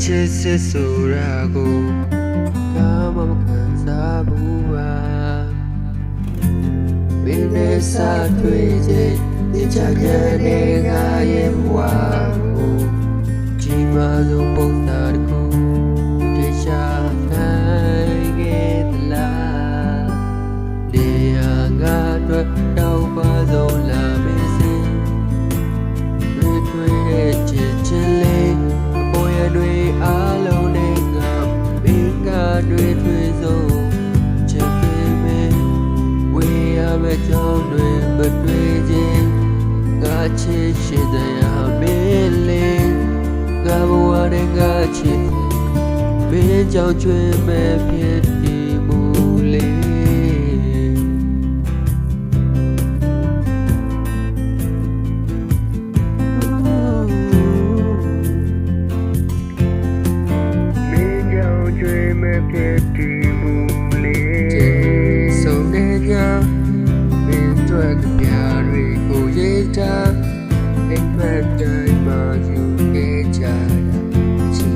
ချစ်စစ်ဆိုတာကိုဘာမှမခံစားဘူးပါမင်းနဲ့စားတွေ့ခြင်းဒီချာကနေငါရဲ့ဘဝကိုဒီမှာဆုံးပုံစံတစ်ခုတေချာနိုင်ခဲ့သလားနေရာငါအတွက်တောင်းပါဆုံးလာမင်းစင်တွေ့တဲ့ချစ်ချင်းလေးတွေအားလုံးနဲ့ငါမင်းကတွေ့ဆုံးချစ်ပေးမယ်ဝေးရမယ့်ကြောင်းတွေမတွေ့ခြင်းငါချစ်ရှိတဲ့မင်းလေးငါဘဝနဲ့ငါချစ်မင်းကြောင့်ချွေးမဲ့ဖြစ်ဒီမူလေးဖြစ်ဒီမူလေးဆုံးနေကြမင်းတို့ကပြားတွေကိုရေးထားအိမ်မက်တိုင်းမှာယူခဲ့ကြတာချစ်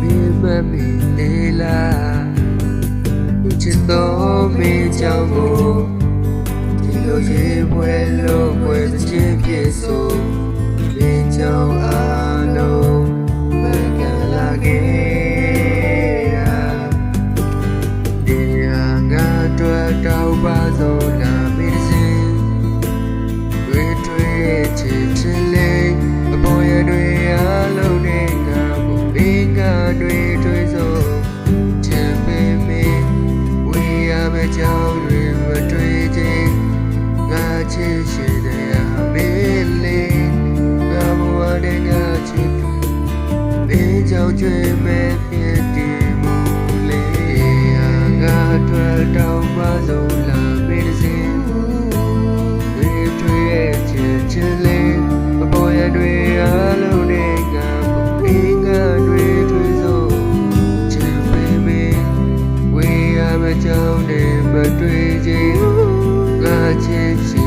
မင်းမမီလေးလားချစ်တော်မင်းကြောင့်ကိုဒီလိုရေးပွဲလို့ပွဲချင်းပြည့်စုံမင်းကြောင့်အားလုံးမကန်လာခဲ့တောက်ပါစို့လာမင်းစင်တွေ့ချစ်ချင်လေးအပေါ်ရတွေအားလုံးနဲ့ငါကိုဘင်းကတွေ့စို့ချင်ပေးမင်းဝေးရမယ့်ကြောင်းတွေမတွေ့ခြင်းငါချစ်ရှိတဲ့မင်းလေးငါဘဝနဲ့ငါချစ်မင်းကြောင့်ချွေးမဲ့ဖြစ်ဒီမူလေးငါတွေ့တောက်ပါစို့လာမင်းစင်တွေ့ချစ်ချင်လေးအပေါ်ရတွေအားလုံးနဲ့ငါဘင်းကတွေ့စို့ချင်ပေးမင်းဝေးရမယ့်ကြောင်းတွေမတွေ့ခြင်းငါချစ်